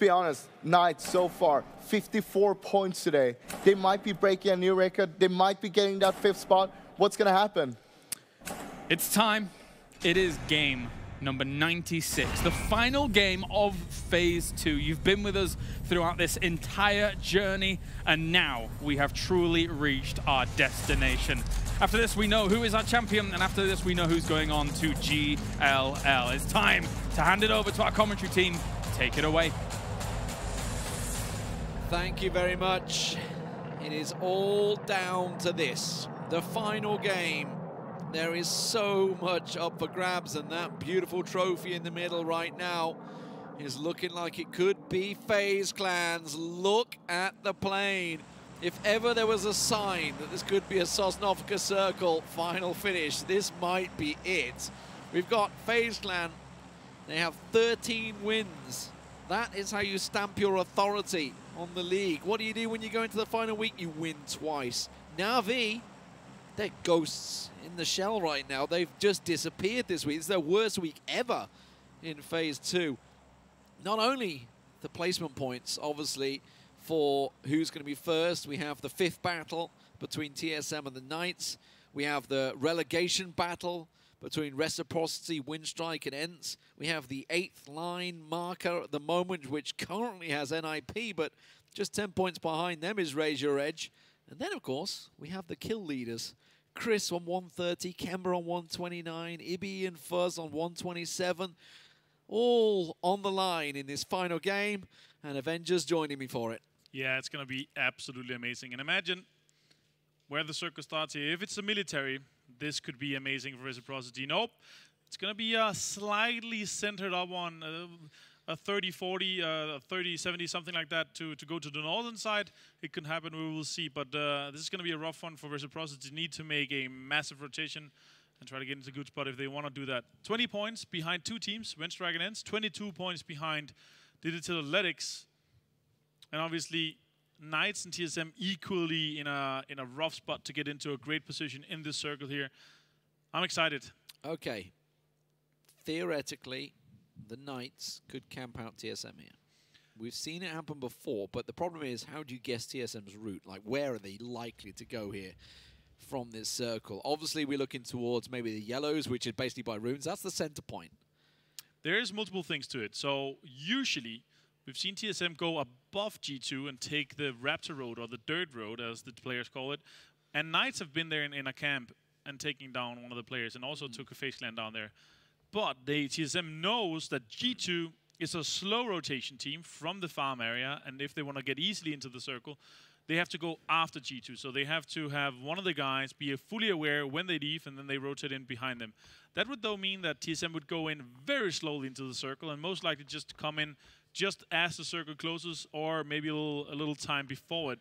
be honest, Knights so far, 54 points today. They might be breaking a new record. They might be getting that 5th spot. What's going to happen? It's time. It is game number 96, the final game of Phase 2. You've been with us throughout this entire journey, and now we have truly reached our destination. After this, we know who is our champion, and after this, we know who's going on to GLL. It's time to hand it over to our commentary team. Take it away. Thank you very much. It is all down to this, the final game. There is so much up for grabs, and that beautiful trophy in the middle right now is looking like it could be FaZe Clan's. Look at the plane. If ever there was a sign that this could be a Sosnovka Circle final finish, this might be it. We've got FaZe Clan. They have 13 wins. That is how you stamp your authority on the league. What do you do when you go into the final week? You win twice. Na'Vi, they're ghosts in the shell right now. They've just disappeared this week. It's their worst week ever in Phase 2. Not only the placement points, obviously, for who's going to be first. We have the 5th battle between TSM and the Knights. We have the relegation battle between Reciprocity, Winstrike, and ENCE. We have the 8th line marker at the moment, which currently has NIP, but just 10 points behind them is Raise Your Edge. And then, of course, we have the kill leaders. Chris on 130, Kemba on 129, Ibby and Fuzz on 127. All on the line in this final game, and Avengers joining me for it. Yeah, it's going to be absolutely amazing. And imagine where the circle starts here. If it's a military, this could be amazing for Reciprocity. Nope. It's going to be slightly centered up on a 30-40, 30-70, something like that to go to the northern side. It can happen, we will see. But this is going to be a rough one for Reciprocity. Need to make a massive rotation and try to get into a good spot if they want to do that. 20 points behind 2 teams, Winstrike and ENCE. 22 points behind Digital Athletics. And obviously, Knights and TSM equally in a rough spot to get into a great position in this circle here. I'm excited. Okay. Theoretically, the Knights could camp out TSM here. We've seen it happen before, but the problem is, how do you guess TSM's route? Like, where are they likely to go here from this circle? Obviously, we're looking towards maybe the yellows, which is basically by runes. That's the center point. There's multiple things to it. So, usually, we've seen TSM go above G2 and take the Raptor Road, or the Dirt Road, as the players call it. And Knights have been there in a camp and taking down one of the players, and also took a FaZe Clan down there. But TSM knows that G2 is a slow rotation team from the farm area, and if they want to get easily into the circle, they have to go after G2. So they have to have one of the guys be fully aware when they leave, and then they rotate in behind them. That would, though, mean that TSM would go in very slowly into the circle, and most likely just come in just as the circle closes, or maybe a little time before it,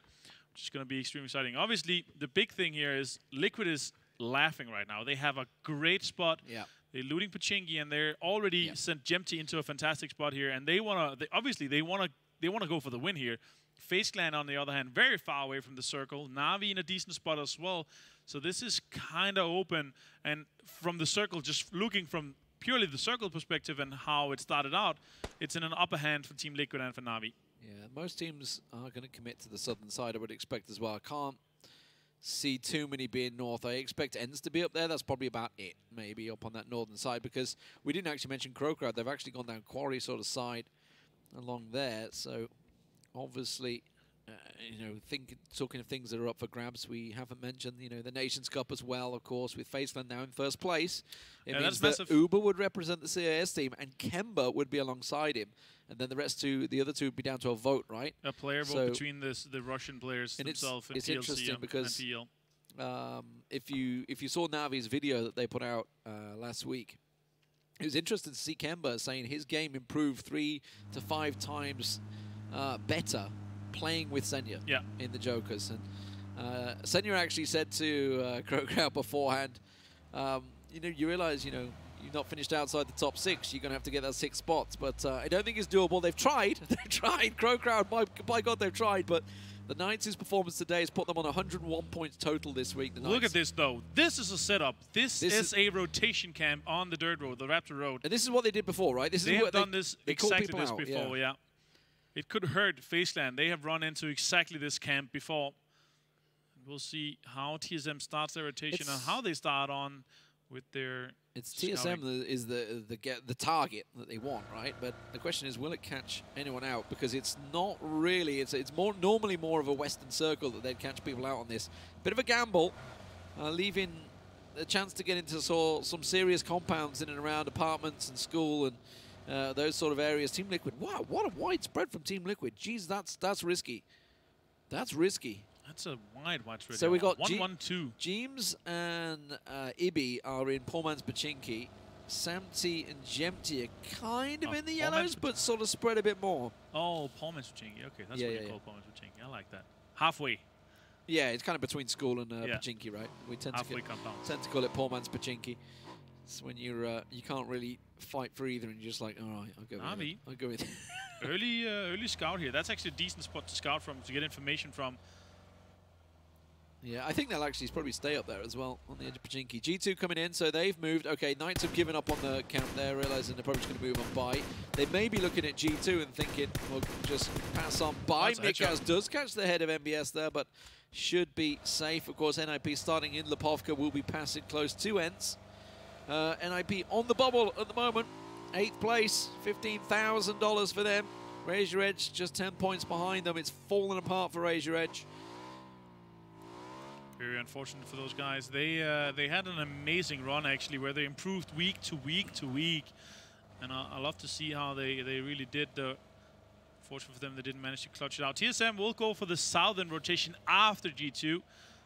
which is going to be extremely exciting. Obviously, the big thing here is Liquid is laughing right now. They have a great spot. Yeah. They're looting Pachinki, and they're already sent Gemty into a fantastic spot here. And they want to, obviously, they want to go for the win here. FaZe Clan, on the other hand, very far away from the circle. Na'Vi in a decent spot as well. So this is kind of open. And from the circle, just looking from purely the circle perspective and how it started out, it's in an upper hand for Team Liquid and for Na'Vi. Yeah, most teams are going to commit to the southern side, I would expect as well. I can't see too many being north. I expect ENCE to be up there. That's probably about it, maybe, up on that northern side, because we didn't actually mention CrowCrowd. They've actually gone down Quarry sort of side along there. So, obviously, you know, talking of things that are up for grabs, we haven't mentioned, you know, the Nations Cup as well, of course, with FaZe Clan now in first place. It means that Uber would represent the CIS team, and Kemba would be alongside him. And then the other two would be down to a vote, right? A player vote between the Russian players themselves and it's TLC interesting because and PL. if you saw Navi's video that they put out last week, it was interesting to see Kemba saying his game improved 3 to 5 times better playing with Senya in the Jokers. And Senya actually said to CrowCrowd beforehand, you know, you realize, you know, you've not finished outside the top 6. You're going to have to get that 6 spots. But I don't think it's doable. They've tried. They've tried. CrowCrowd, by God, they've tried. But the Knights' performance today has put them on 101 points total this week. Look at this, though. This is a setup. This is a rotation camp on the Dirt Road, the Raptor Road. And this is what they did before, right? They have done this exactly this before, yeah. it could hurt FaZe Clan. They have run into exactly this camp before. We'll see how TSM starts their rotation and how they start on with their. It's scouting. TSM that is the target that they want, right? But the question is, will it catch anyone out? Because it's not really. It's normally more of a Western circle that they'd catch people out on this. Bit of a gamble, leaving a chance to get into some serious compounds in and around apartments and school and those sort of areas. Team Liquid, wow, what a wide spread from Team Liquid. Jeez, that's risky. That's risky. That's a wide spread. So we got 1-1-2. Jeems and Ibi are in poor man's Pachinki. Samty and Jemty are kind of in the yellows, but sort of spread a bit more. Oh, poor man's Pachinki. Okay, that's what you call poor man's Pachinki. I like that. Halfway. Yeah, it's kind of between school and Pachinki, right? We tend to call it poor man's Pachinki. It's when you can't really fight for either, and you're just like, all right, I'll go with early scout here. That's actually a decent spot to scout from, to get information from. Yeah, I think they'll actually probably stay up there as well on the edge of Pachinki. G2 coming in, so they've moved. Okay, Knights have given up on the count there, realizing they're probably just going to move on by. They may be looking at G2 and thinking, we'll just pass on by. Mikaz does catch the head of MBS there, but should be safe. Of course, NIP starting in Lipovka will be passing close to ENCE. NIP on the bubble at the moment. 8th place, $15,000 for them. Razor Edge just 10 points behind them. It's fallen apart for Razor Edge. Very unfortunate for those guys. They had an amazing run actually, where they improved week to week to week, and I love to see how they really did. Fortunate for them, they didn't manage to clutch it out. TSM will go for the southern rotation after G2,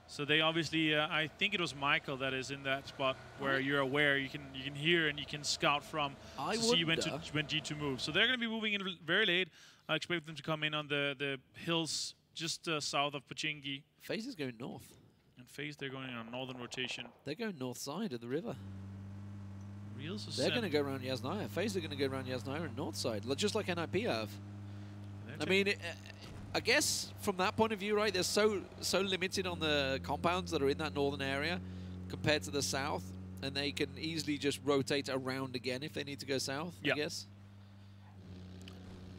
so they obviously I think it was Michael that is in that spot where you're aware, you can hear and you can scout from to see when G2 moves. So they're going to be moving in very late. I expect them to come in on the hills just south of Pachinki. FaZe is going north. And FaZe, they're going on northern rotation. They're going north side of the river. They're going to go around Yasnaya. FaZe are going to go around Yasnaya and north side, just like NIP have. I mean, I guess from that point of view, right, they're so limited on the compounds that are in that northern area compared to the south, and they can easily just rotate around again if they need to go south, I guess.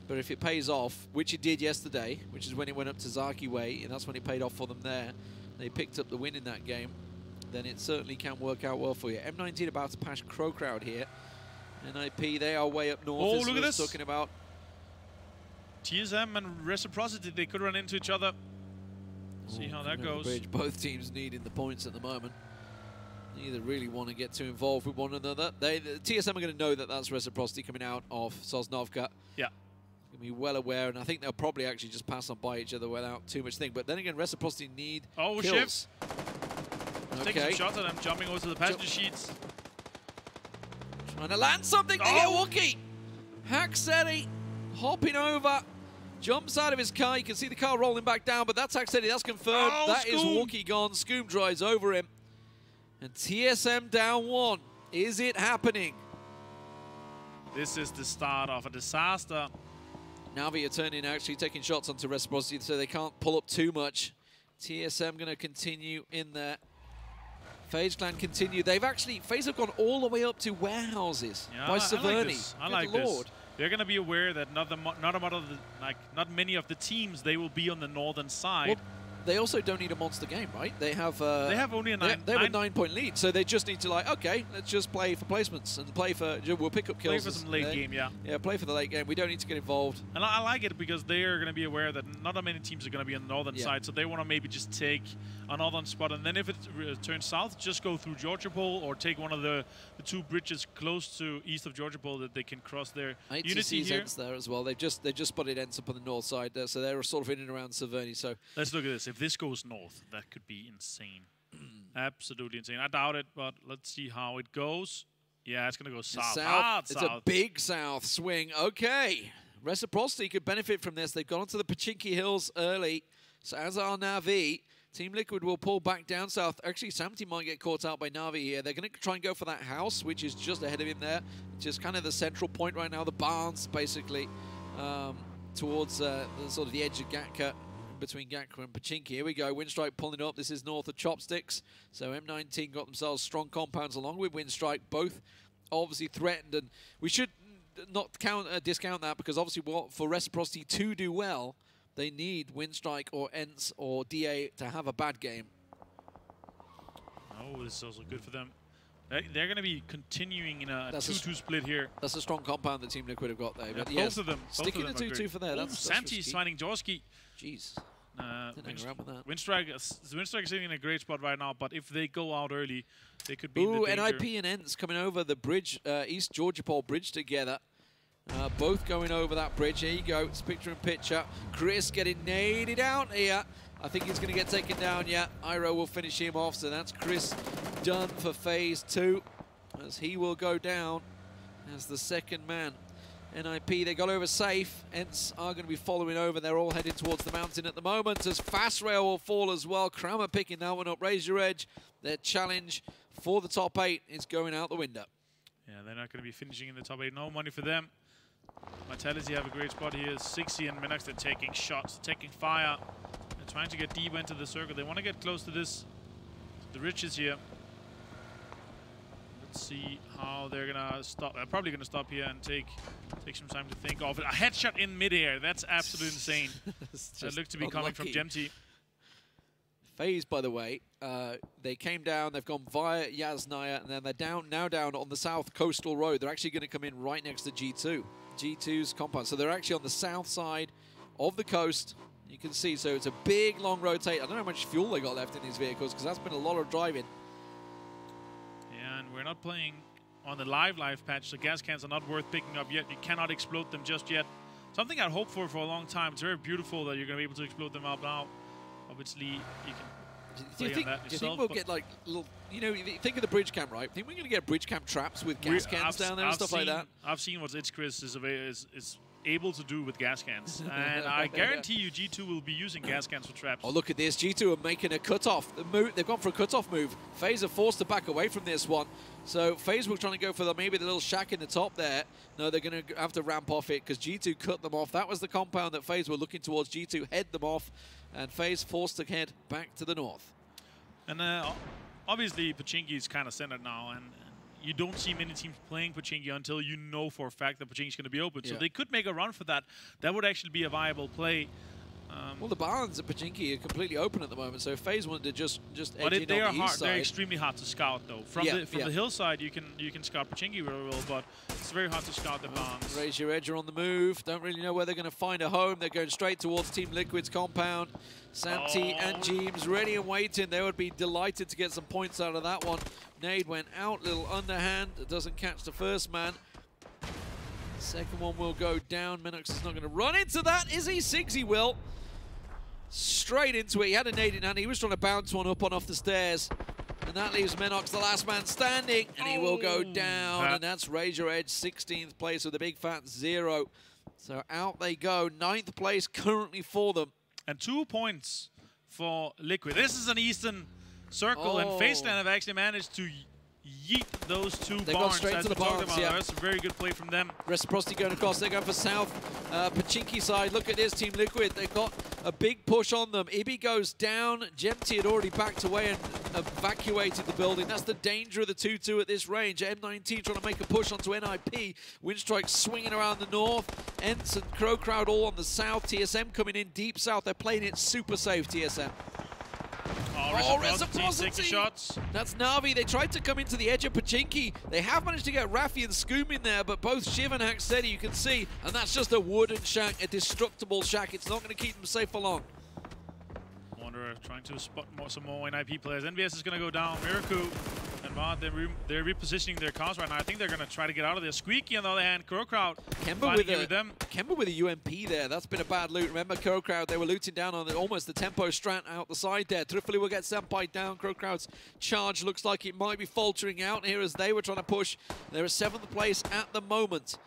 But if it pays off, which it did yesterday, which is when it went up to Zaki Way, and that's when it paid off for them there, they picked up the win in that game, then it certainly can work out well for you. M19 about to pass CrowCrowd here. NIP, they are way up north. Oh, look at this. Talking about TSM and Reciprocity, they could run into each other. See how that goes. Bridge. Both teams needing the points at the moment. Neither really want to get too involved with one another. The TSM are going to know that that's Reciprocity coming out of Sosnovka. Yeah. Going to be well aware, and I think they'll probably actually just pass on by each other without too much thing. But then again, Reciprocity need kills. Taking some shots at them, jumping over to the passenger sheets. Trying to land something. They get Wookie. Haxetti hopping over. Jumps out of his car. You can see the car rolling back down, but that's Haxetti. That's confirmed. That is Wookie gone. Scoom drives over him. And TSM down 1. Is it happening? This is the start of a disaster. Navi are turning, actually taking shots onto Reciprocity, so they can't pull up too much. TSM going to continue in there. FaZe Clan continue. They've actually, FaZe have gone all the way up to warehouses by Severny. I like this. They're going to be aware that not many of the teams, they will be on the northern side. Well, they also don't need a monster game, right? They have only a 9. They have a 9-point lead, so they just need to okay, let's just play for placements and play for. We'll pick up kills. Play for some late game, yeah. Yeah, play for the late game. We don't need to get involved. And I like it because they are going to be aware that not that many teams are going to be on the northern side, so they want to maybe just take a northern spot, and then if it turns south, just go through Georgia Pole or take one of the 2 bridges close to east of Georgia Pole that they can cross their unity here. ENCE there as well. They've just spotted ENCE up on the north side there, so they're sort of in and around Severny. So let's look at this. If this goes north, that could be insane. Absolutely insane. I doubt it, but let's see how it goes. Yeah, it's going to go south. It's a big south swing. Okay. Reciprocity could benefit from this. They've gone onto the Pachinki Hills early. So as are Navi. Team Liquid will pull back down south. Actually, Samty might get caught out by Navi here. They're going to try and go for that house, which is just ahead of him there. Which is kind of the central point right now. The barns, basically, towards the sort of the edge of Gatka. Between Gatka and Pachinki. Here we go. Winstrike pulling up. This is north of Chopsticks. So M19 got themselves strong compounds along with Winstrike. Both obviously threatened. And we should not discount that, because obviously for Reciprocity to do well, they need Winstrike or ENCE or DA to have a bad game. Oh, this is also good for them. They're going to be continuing in a 2-2 split here. That's a strong compound the Team Liquid have got there. Yeah, but both of them. Sticking the 2-2 for there. That's Santi's finding Jorski. Jeez. Winstrike is sitting in a great spot right now, but if they go out early, they could be in the danger. NIP and ENCE coming over the bridge, East Georgia Pole bridge together. Both going over that bridge. Here you go. It's picture in picture. Chris getting naded out here. I think he's going to get taken down, yeah. Iro will finish him off, so that's Chris done for Phase 2, as he will go down as the second man. NIP, they got over safe. ENCE are going to be following over. They're all heading towards the mountain at the moment, as Fast Rail will fall as well. Kramer picking that one up. Raise your edge. Their challenge for the top 8 is going out the window. Yeah, they're not going to be finishing in the top 8. No money for them. Vitality have a great spot here. 60 and Minox, they're taking shots, taking fire. They're trying to get deep into the circle. They want to get close to this, the riches here. Let's see how they're gonna stop. They're probably gonna stop here and take some time to think of it. A headshot in midair. That's absolutely insane. That looked to be coming from Gemty. FaZe, by the way, they came down. They've gone via Yasnaya, and then they're now down on the south coastal road. They're actually going to come in right next to G2. G2's compound. So they're actually on the south side of the coast. You can see, so it's a big, long rotate. I don't know how much fuel they got left in these vehicles, because that's been a lot of driving. Yeah, and we're not playing on the live patch, so gas cans are not worth picking up yet. You cannot explode them just yet. Something I'd hoped for a long time. It's very beautiful that you're going to be able to explode them up now. Obviously, you can play on that yourself. Do you think we'll get, like, little, you know, think of the bridge camp, right? Think we're going to get bridge camp traps with gas cans down there and stuff like that? I've seen what Chris is able to do with gas cans, and I guarantee you G2 will be using gas cans for traps. Oh, look at this. G2 are making a cutoff. They've gone for a cutoff move. FaZe are forced to back away from this one. So FaZe were trying to go for maybe the little shack in the top there. No, they're going to have to ramp off it because G2 cut them off. That was the compound that FaZe were looking towards. G2 head them off, and FaZe forced to head back to the north. And obviously Pochinki is kind of centered now, and you don't see many teams playing Pochinki until you know for a fact that Pochinki is going to be open. Yeah. So they could make a run for that. That would actually be a viable play. Well, the barns at Pochinki are completely open at the moment, so if FaZe wanted to just edge in they on the east side. They're extremely hard to scout, though. From the hillside, you can scout Pochinki very well, but it's very hard to scout the barns. Raise your edge are on the move. Don't really know where they're going to find a home. They're going straight towards Team Liquid's compound. Santi and Jeems ready and waiting. They would be delighted to get some points out of that one. Nade went out, little underhand. It doesn't catch the first man. Second one will go down. Minox is not going to run into that, is he? Sigsy will. Straight into it. He had a nade in hand. He was trying to bounce one up and off the stairs. And that leaves Minox the last man standing. And he will go down. And that's Raise Your Edge, 16th place with a big fat 0. So out they go. 9th place currently for them. And 2 points for Liquid. This is an Eastern circle. And FaZe Clan have actually managed to yeet those two barns. Straight to the barns, yeah. That's a very good play from them. Reciprocity going across. They're going for south. Pochinki side. Look at this, Team Liquid. They've got a big push on them. Ibi goes down. Gemty had already backed away and evacuated the building. That's the danger of the 2-2 at this range. M19 trying to make a push onto NIP. Winstrike swinging around the north. ENCE and CrowCrowd all on the south. TSM coming in deep south. They're playing it super safe, TSM. Reciprocity taking shots. That's Na'Vi. They tried to come into the edge of Pochinki. They have managed to get Rafi and Scoom in there, but both Shiv and Hack steady, you can see. And that's just a wooden shack, a destructible shack. It's not going to keep them safe for long. Wanderer trying to spot some more NIP players. NBS is going to go down. Miraku and VOD, they're repositioning their cars right now. I think they're going to try to get out of there. Squeaky on the other hand, CrowCrowd Kemba with a UMP there. That's been a bad loot. Remember CrowCrowd, they were looting down on almost the tempo strat out the side there. Trifoli will get senpai down. CrowCrowd's charge looks like it might be faltering out here as they were trying to push. They're at 7th place at the moment.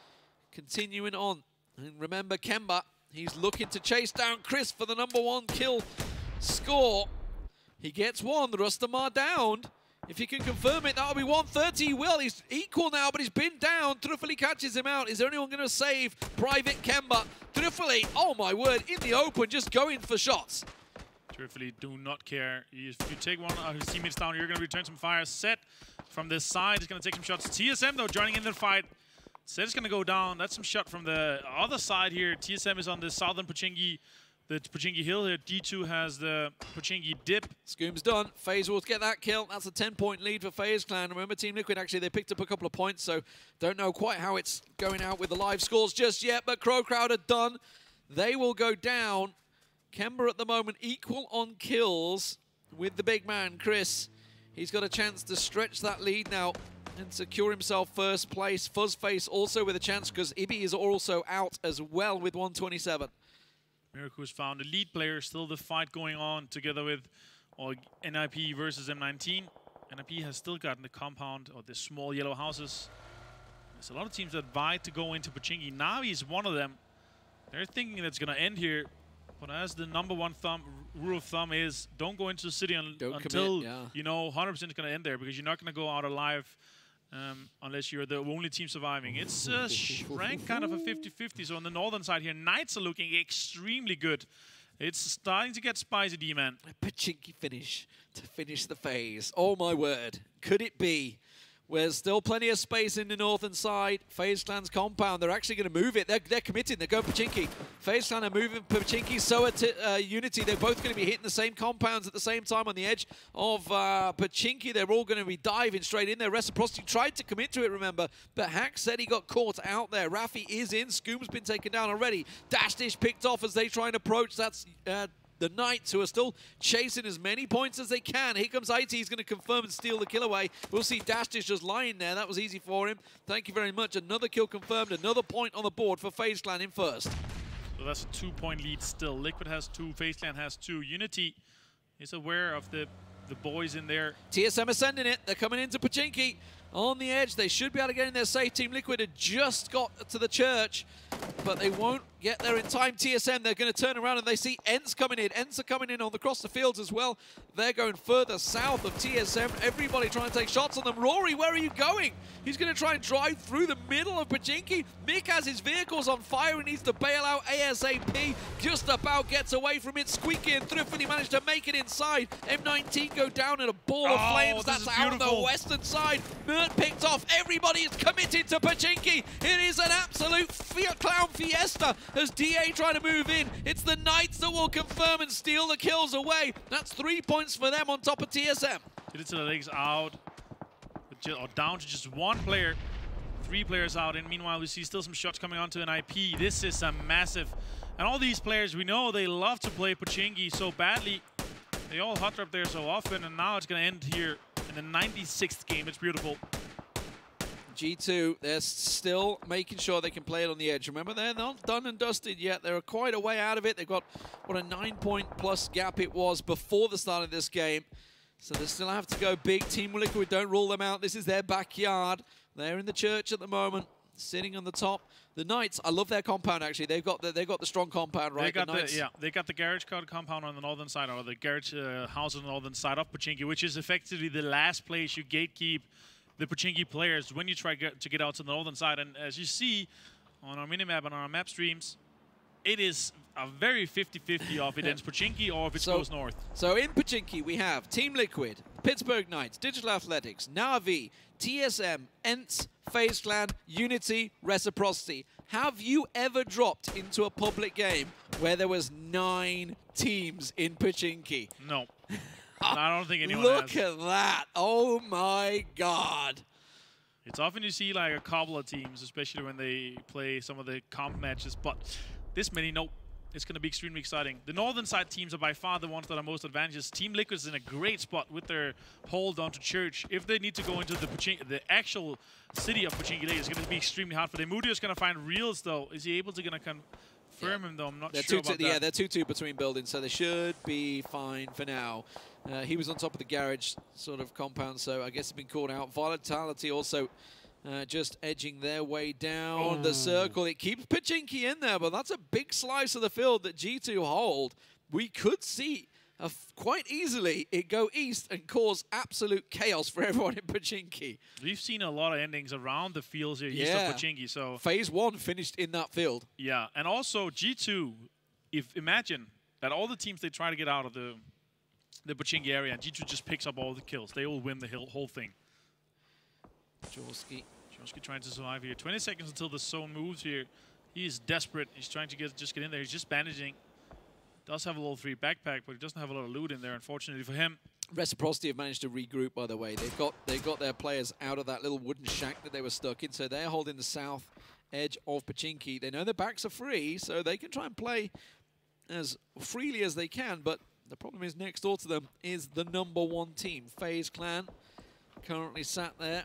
Continuing on. And remember Kemba, he's looking to chase down Chris for the #1 kill score. He gets one. The Rustamar down. If he can confirm it, that'll be 130. He will. He's equal now, but he's been down. Trifoli catches him out. Is there anyone going to save Private Kemba? Trifoli, oh my word, in the open, just going for shots. Trifoli do not care. If you take one of his teammates down, you're going to return some fire. Set from this side. He's going to take some shots. TSM, though, joining in the fight. Zed's going to go down. That's some shot from the other side here. TSM is on the southern Pochinki, the Pochinki hill here. D2 has the Pochinki dip. Scoom's done. FaZe will get that kill. That's a 10-point lead for FaZe Clan. Remember, Team Liquid, actually, they picked up a couple of points, so don't know quite how it's going out with the live scores just yet, but CrowCrowd are done. They will go down. Kemba at the moment equal on kills with the big man, Chris. He's got a chance to stretch that lead now and secure himself first place. Fuzzface also with a chance because Ibi is also out as well with 127. Miracle has found a lead player. Still the fight going on together with NIP versus M19. NIP has still gotten the compound or the small yellow houses. There's a lot of teams that vie to go into Pochinki. Navi is one of them. They're thinking that's going to end here. But as the #1 rule of thumb is, don't go into the city until you know 100% is going to end there, because you're not going to go out alive unless you're the only team surviving. It's ranked kind of a 50-50. So on the northern side here, Knights are looking extremely good. It's starting to get spicy, D-Man. A Pochinki finish to finish the phase. Oh my word. Could it be? There's still plenty of space in the northern side. FaZe Clan's compound, they're actually going to move it. They're committing, they're going Pochinki. FaZe Clan are moving Pochinki, so are Unity. They're both going to be hitting the same compounds at the same time on the edge of Pochinki. They're all going to be diving straight in there. Reciprocity tried to commit to it, remember, but Hack said he got caught out there. Rafi is in. Scoom's been taken down already. Dash Dish picked off as they try and approach. That's the Knights, who are still chasing as many points as they can. Here comes IT. He's going to confirm and steal the kill away. We'll see Dash Dish just lying there. That was easy for him. Thank you very much. Another kill confirmed. Another point on the board for FaZe Clan in first. So that's a 2-point lead still. Liquid has 2. FaZe Clan has 2. Unity is aware of the boys in there. TSM are sending it. They're coming into Pochinki. On the edge, they should be able to get in there safe. Team Liquid had just got to the church, but they won't get there in time. TSM, they're going to turn around and they see ENCE coming in. ENCE are coming in on across the fields as well. They're going further south of TSM. Everybody trying to take shots on them. Rory, where are you going? He's going to try and drive through the middle of Pochinki. Mick has his vehicles on fire and needs to bail out ASAP. Just about gets away from it. Squeaky and Thrift, he managed to make it inside. M19 go down in a ball of flames. That's out on the western side. Mert picked off. Everybody is committed to Pochinki. It is an absolute clown fiesta as DA trying to move in. It's the Knights that will confirm and steal the kills away. That's 3 points for them on top of TSM. Digital legs out, or down to just 1 player. 3 players out, and meanwhile we see still some shots coming onto an IP. This is a massive, and all these players, we know they love to play Pochinki so badly. They all hot drop there so often, and now it's going to end here in the 96th game. It's beautiful. G2, they're still making sure they can play it on the edge. Remember, they're not done and dusted yet. They're quite a way out of it. They've got, what, a 9-point+ gap it was before the start of this game. So they still have to go big. Team Liquid, don't rule them out. This is their backyard. They're in the church at the moment, sitting on the top. The Knights, I love their compound, actually. They've got the strong compound, right? They got the garage compound on the northern side, or the garage house on the northern side of Pochinki, which is effectively the last place you gatekeep the Pochinki players when you try to get out to the northern side. And as you see on our minimap and on our map streams, it is a very 50-50 of it ends Pochinki or if it goes north. So in Pochinki, we have Team Liquid, Pittsburgh Knights, Digital Athletics, Navi, TSM, ENCE, FaZe Clan, Unity, Reciprocity. Have you ever dropped into a public game where there was 9 teams in Pochinki? No. I don't think anyone Look at that. Oh my God. It's often you see like a couple of teams, especially when they play some of the comp matches, but this many, nope. It's going to be extremely exciting. The northern side teams are by far the ones that are most advantageous. Team Liquid is in a great spot with their hold onto Church. If they need to go into the actual city of Pochinki later, it's going to be extremely hard for them. Mudio is going to find Reels, though. Is he able to confirm him, though? I'm not sure about that. Yeah, they're 2-2 between buildings, so they should be fine for now. He was on top of the garage sort of compound, so I guess he's been called out. Vitality also just edging their way down the circle. It keeps Pochinki in there, but that's a big slice of the field that G2 hold. We could see quite easily it go east and cause absolute chaos for everyone in Pochinki. We've seen a lot of endings around the fields here east of Pochinki. So Phase 1 finished in that field. Yeah, and also G2, imagine that all the teams they try to get out of the Pochinki area, and G2 just picks up all the kills. They will win the whole thing. Jaworski Joski trying to survive here. 20 seconds until the zone moves here. He is desperate. He's trying to just get in there. He's just bandaging. Does have a level 3 backpack, but he doesn't have a lot of loot in there, unfortunately for him. Reciprocity have managed to regroup, by the way. They've got their players out of that little wooden shack that they were stuck in, so they're holding the south edge of Pochinki. They know their backs are free, so they can try and play as freely as they can, but the problem is next door to them is the #1 team. FaZe Clan currently sat there.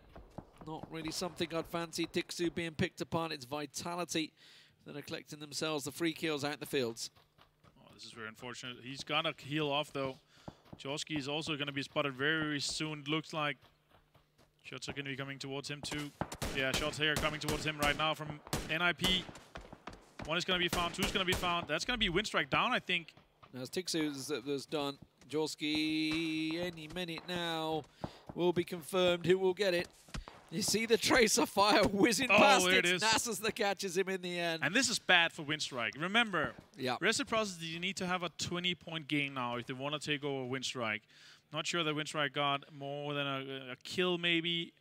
Not really something I'd fancy. Tixu being picked apart. It's Vitality that are collecting themselves the free kills out in the fields. Oh, this is very unfortunate. He's gonna heal off though. Joski is also gonna be spotted very, very soon. Looks like shots are gonna be coming towards him too. Yeah, shots here coming towards him right now from NIP. One is gonna be found, two is gonna be found. That's gonna be Winstrike down, I think. As Tixu's done, Joski any minute now will be confirmed who will get it. You see the tracer fire whizzing past it. Nasus that catches him in the end. And this is bad for Winstrike. Remember, yeah. Reciprocity, you need to have a 20-point game now if they want to take over Winstrike. Not sure that Winstrike got more than a kill, maybe.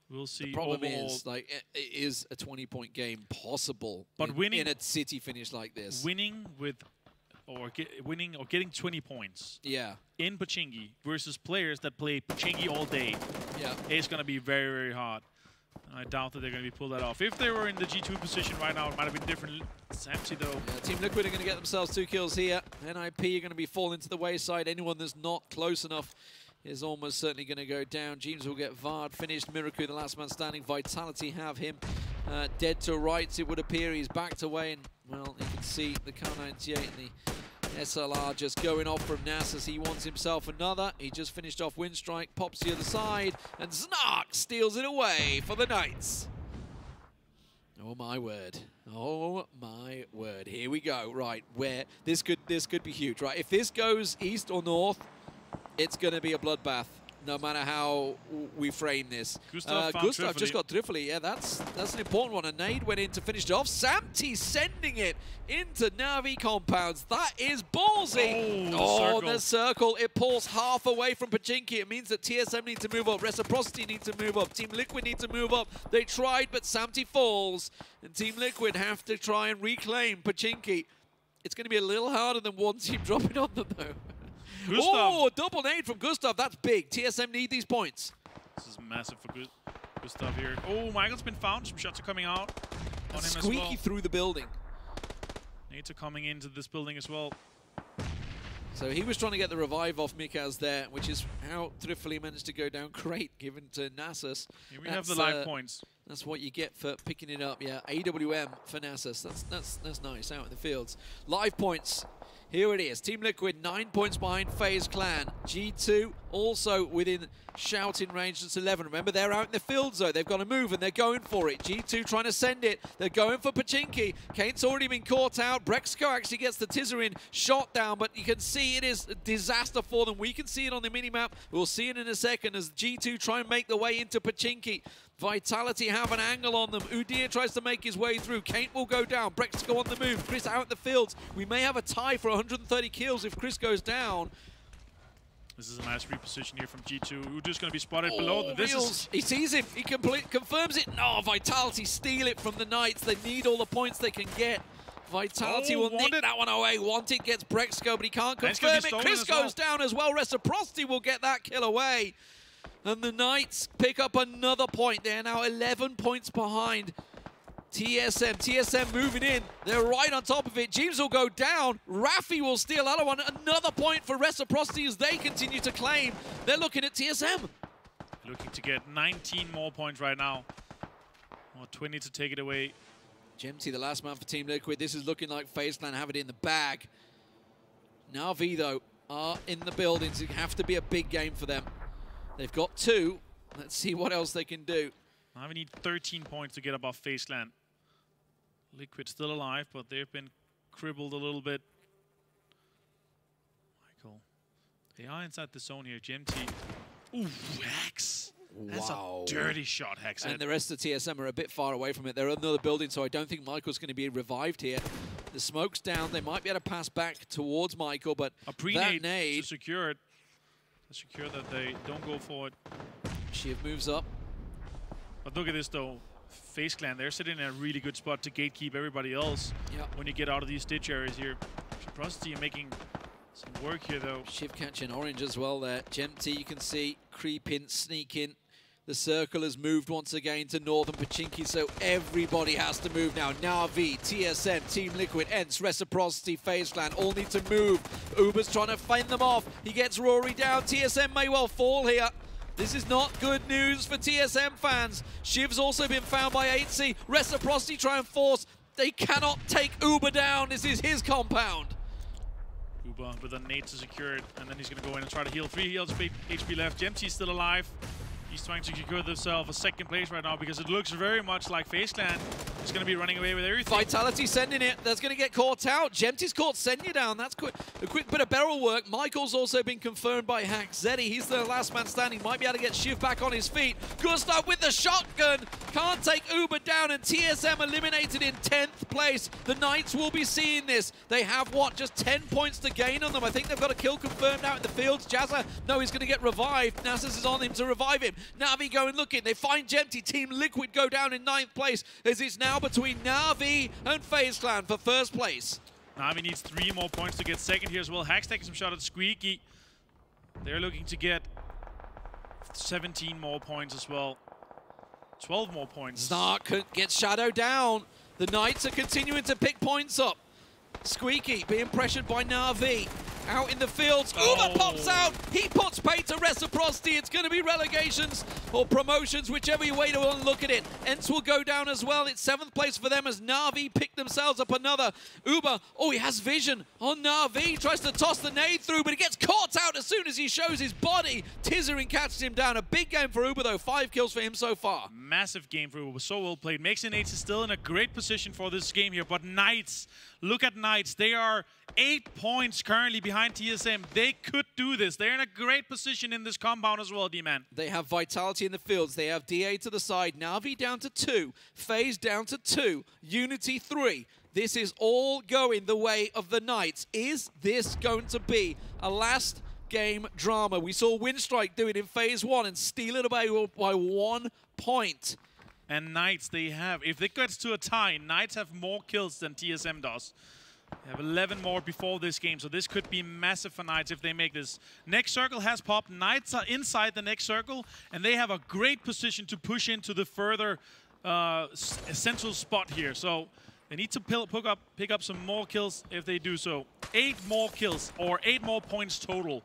We'll see. The problem is, like, it is a 20-point game possible, but winning in a city finish like this. Winning or getting 20 points. Yeah. In Pochinki versus players that play Pochinki all day. Yeah. It's going to be very, very hard. I doubt that they're going to be pulled that off. If they were in the G2 position right now, it might have been different. It's empty though. Yeah, Team Liquid are going to get themselves 2 kills here. NIP are going to be falling to the wayside. Anyone that's not close enough is almost certainly going to go down. James will get VAR'd, finished. Miraku, the last man standing. Vitality have him dead to rights, it would appear. He's backed away, and, well, you can see the Kar98 and the SLR just going off from Nasus. He wants himself another. He just finished off Winstrike, pops the other side, and Snark steals it away for the Knights. Oh my word. Oh my word. Here we go. Right, where this could be huge, right? If this goes east or north, it's going to be a bloodbath, no matter how we frame this. Gustav just got Driffly. Yeah, that's an important one. A nade went in to finish it off. Samty sending it into Navi compounds. That is ballsy. Oh, the circle. It pulls half away from Pochinki. It means that TSM need to move up. Reciprocity need to move up. Team Liquid need to move up. They tried, but Samty falls. And Team Liquid have to try and reclaim Pochinki. It's going to be a little harder than one team dropping on them, though. Gustav. Oh, double nade from Gustav. That's big. TSM need these points. This is massive for Gustav here. Oh, Michael's been found. Some shots are coming out on him Squeaky as well. through the building. Nades are coming into this building as well. So he was trying to get the revive off Mikaz there, which is how Driffly managed to go down. Great, given to Nasus. Here we have the live points. That's what you get for picking it up. Yeah, AWM for Nasus. That's nice out in the fields. Live points. Here it is. Team Liquid 9 points behind FaZe Clan. G2 also within shouting range. It's 11. Remember, they're out in the field zone. They've got to move, and they're going for it. G2 trying to send it. They're going for Pochinki. Kane's already been caught out. Brexco actually gets the Tizerin shot down, but you can see it is a disaster for them. We can see it on the minimap. We'll see it in a second as G2 try and make their way into Pochinki. Vitality have an angle on them. Udyr tries to make his way through. Kane will go down. Brexco on the move. Chris out in the fields. We may have a tie for 130 kills if Chris goes down. This is a nice reposition here from G2. Udyr's going to be spotted below. He sees him. He confirms it. No, Vitality steal it from the Knights. They need all the points they can get. Vitality will nick that one away. Wanted gets Brexco, but he can't confirm it. Chris goes down as well. Reciprocity will get that kill away. And the Knights pick up another point. They're now 11 points behind TSM. TSM moving in. They're right on top of it. James will go down. Rafi will steal another one. Another point for Reciprocity as they continue to claim. They're looking at TSM. Looking to get 19 more points right now. Or 20 to take it away. Gemty, the last man for Team Liquid. This is looking like FaZe Clan have it in the bag. Na'Vi, though, are in the buildings. It have to be a big game for them. They've got 2. Let's see what else they can do. Now we need 13 points to get above FaZe Clan. Liquid still alive, but they've been crippled a little bit. Michael. They are inside the zone here. GMT. Ooh, Hex. That's a dirty shot, Hex. And the rest of the TSM are a bit far away from it. They're in another building, so I don't think Michael's going to be revived here. The smoke's down. They might be able to pass back towards Michael, but a pre-nade to secure it. To secure that they don't go for it. Shiv moves up. But look at this though. FaZe Clan, they're sitting in a really good spot to gatekeep everybody else when you get out of these ditch areas here. Reciprocity making some work here though. Shiv catching orange as well there. Gempty, you can see, creep in, sneak in. The circle has moved once again to Northern Pochinki, so everybody has to move now. Na'Vi, TSM, Team Liquid, ENCE, Reciprocity, FaZe Clan all need to move. Uber's trying to fend them off. He gets Rory down. TSM may well fall here. This is not good news for TSM fans. Shiv's also been found by ENCE. Reciprocity try and force. They cannot take Uber down. This is his compound. Uber with a nade to secure it, and then he's going to go in and try to heal. 3 heals, HP left. Gempty's still alive. He's trying to secure himself a second place right now because it looks very much like FaZe Clan is going to be running away with everything. Vitality sending it. That's going to get caught out. Gempty's caught Senya down. That's a quick bit of barrel work. Michael's also been confirmed by Hack. Zeddy, he's the last man standing. Might be able to get Shiv back on his feet. Gustav with the shotgun. Can't take Uber down, and TSM eliminated in 10th place. The Knights will be seeing this. They have, what, just 10 points to gain on them. I think they've got a kill confirmed out in the fields. Jazza, no, he's going to get revived. Nasus is on him to revive him. Na'Vi going looking. They find Gempty. Team Liquid go down in 9th place as it's now between Na'Vi and FaZe Clan for 1st place. Na'Vi needs 3 more points to get 2nd here as well. Hack's taking some shot at Squeaky. They're looking to get 17 more points as well. 12 more points. Snark gets Shadow down. The Knights are continuing to pick points up. Squeaky being pressured by Na'Vi. Out in the fields. Uber pops out. He puts pay to Reciprocity. It's going to be relegations or promotions, whichever way you want to look at it. ENCE will go down as well. It's 7th place for them as Na'Vi pick themselves up another. Uber, he has vision on Na'Vi. Tries to toss the nade through, but he gets caught out as soon as he shows his body. Tizzering catches him down. A big game for Uber, though. 5 kills for him so far. Massive game for Uber. So well played. Makes it ENCE is still in a great position for this game here. But Knights, look at Knights. They are 8 points currently behind TSM. They could do this. They're in a great position in this compound as well, D-Man. They have Vitality in the fields. They have DA to the side. Na'Vi down to 2. FaZe down to 2. Unity 3. This is all going the way of the Knights. Is this going to be a last game drama? We saw Winstrike do it in Phase 1 and steal it away by 1 point. And Knights, they have, if it gets to a tie, Knights have more kills than TSM does. They have 11 more before this game, so this could be massive for Knights if they make this. Next circle has popped. Knights are inside the next circle, and they have a great position to push into the further central spot here. So they need to pick up some more kills if they do so. 8 more kills, or 8 more points total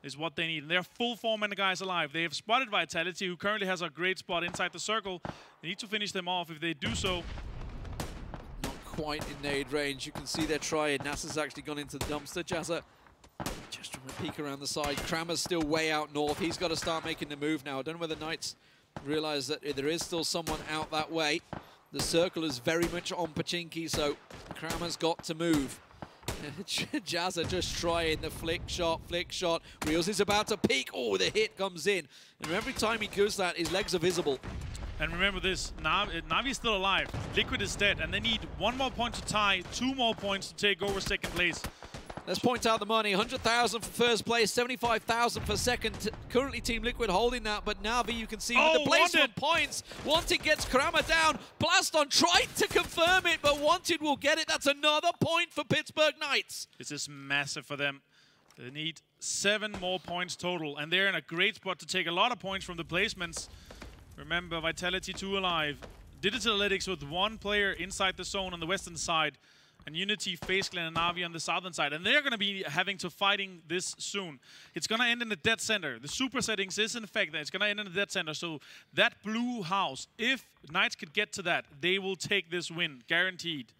is what they need. And they're full form and the guys alive. They have spotted Vitality, who currently has a great spot inside the circle. They need to finish them off. If they do so, quite in nade range. You can see they're trying. NASA's actually gone into the dumpster. Jazza just trying to peek around the side. Kramer's still way out north. He's got to start making the move now. I don't know whether Knights realize that there is still someone out that way. The circle is very much on Pochinki, so Kramer's got to move. Jazza just trying the flick shot. Reels is about to peek. Oh, the hit comes in. And every time he goes that, his legs are visible. And remember this, Na'Vi is still alive. Liquid is dead, and they need 1 more point to tie, 2 more points to take over 2nd place. Let's point out the money. 100,000 for 1st place, 75,000 for 2nd. Currently Team Liquid holding that, but Na'Vi, you can see with the placement points. Wanted gets Kramer down. Blaston tried to confirm it, but Wanted will get it. That's another point for Pittsburgh Knights. This is massive for them. They need 7 more points total, and they're in a great spot to take a lot of points from the placements. Remember, Vitality 2 alive. Digital Analytics with 1 player inside the zone on the western side, and Unity, FaZe Clan, and Na'Vi on the southern side. And they're going to be having to fighting this soon. It's going to end in the dead center. The super settings is in effect. It's going to end in the dead center. So that blue house, if Knights could get to that, they will take this win, guaranteed.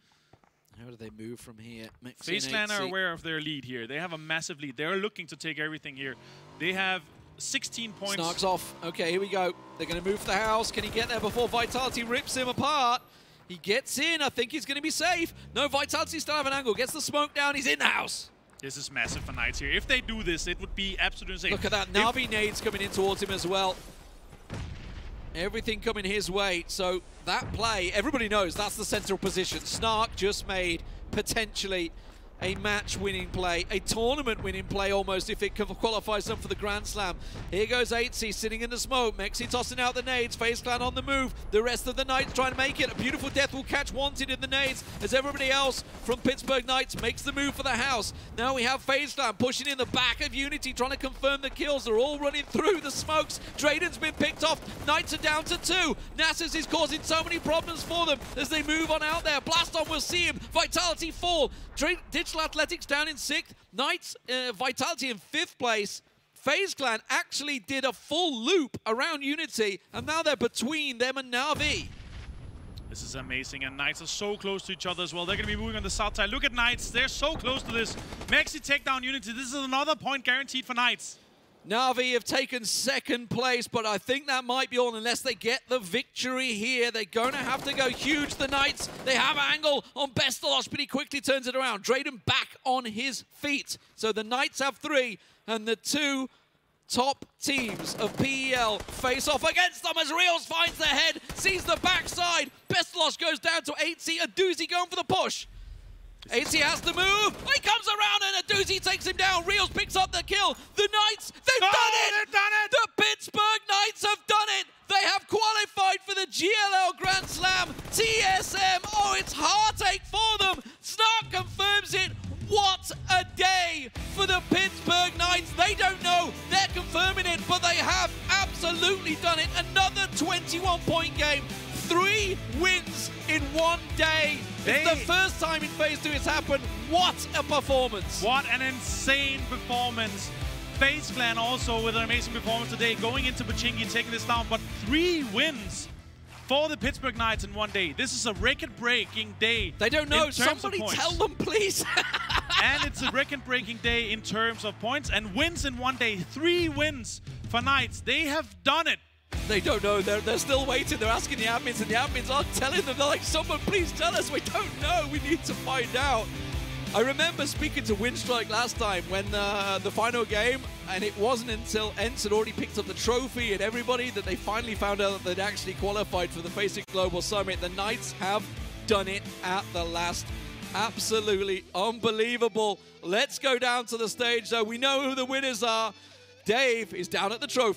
How do they move from here? FaZe Clan are aware of their lead here. They have a massive lead. They're looking to take everything here. They have 16 points. Snarks off. Okay, here we go. They're going to move the house. Can he get there before Vitality rips him apart? He gets in. I think he's going to be safe. No, Vitality still have an angle. Gets the smoke down. He's in the house. This is massive for Knights here. If they do this, it would be absolutely insane. Look at that. Na'Vi nades coming in towards him as well. Everything coming his way. So that play, everybody knows that's the central position. Snark just made potentially a match-winning play, a tournament-winning play almost if it qualifies them for the Grand Slam. Here goes ENCE sitting in the smoke. Mexi tossing out the nades. FaZe Clan on the move. The rest of the Knights trying to make it. A beautiful death will catch Wanted in the nades as everybody else from Pittsburgh Knights makes the move for the house. Now we have FaZe Clan pushing in the back of Unity, trying to confirm the kills. They're all running through the smokes. Drayden's been picked off. Knights are down to 2. Nasus is causing so many problems for them as they move on out there. Blaston will see him. Vitality fall. Digital Athletics down in 6th. Knights, Vitality in 5th place. FaZe Clan actually did a full loop around Unity, and now they're between them and Na'Vi. This is amazing, and Knights are so close to each other as well. They're going to be moving on the south side. Look at Knights. They're so close to this. Mexi take down Unity. This is another point guaranteed for Knights. Na'Vi have taken 2nd place, but I think that might be all unless they get the victory here. They're going to have to go huge, the Knights. They have Erangel on Bestelos, but he quickly turns it around. Drayden back on his feet. So the Knights have 3, and the 2 top teams of PEL face off against them as Reals finds the head, sees the backside. Bestelos goes down to ENCE, a doozy going for the push. ENCE has to move. He comes around and a doozy takes him down. Reals picks up the kill. The Knights, they've done it! They've done it! The Pittsburgh Knights have done it! They have qualified for the GLL Grand Slam. TSM, oh, it's heartache for them. Snark confirms it. What a day for the Pittsburgh Knights. They don't know. They're confirming it, but they have absolutely done it. Another 21-point game. 3 wins in 1 day. It's the first time in Phase 2 it's happened. What a performance. What an insane performance. FaZe Clan also with an amazing performance today, going into Pochinki, taking this down, but 3 wins for the Pittsburgh Knights in 1 day. This is a record-breaking day. They don't know. Somebody tell them, please. And it's a record-breaking day in terms of points and wins in 1 day. 3 wins for Knights. They have done it. They don't know. They're still waiting. They're asking the admins, and the admins aren't telling them. They're like, someone please tell us. We don't know. We need to find out. I remember speaking to Winstrike last time when the final game, and it wasn't until ENCE had already picked up the trophy and everybody that they finally found out that they'd actually qualified for the FaZe Global Summit. The Knights have done it at the last. Absolutely unbelievable. Let's go down to the stage, though. We know who the winners are. Dave is down at the trophy.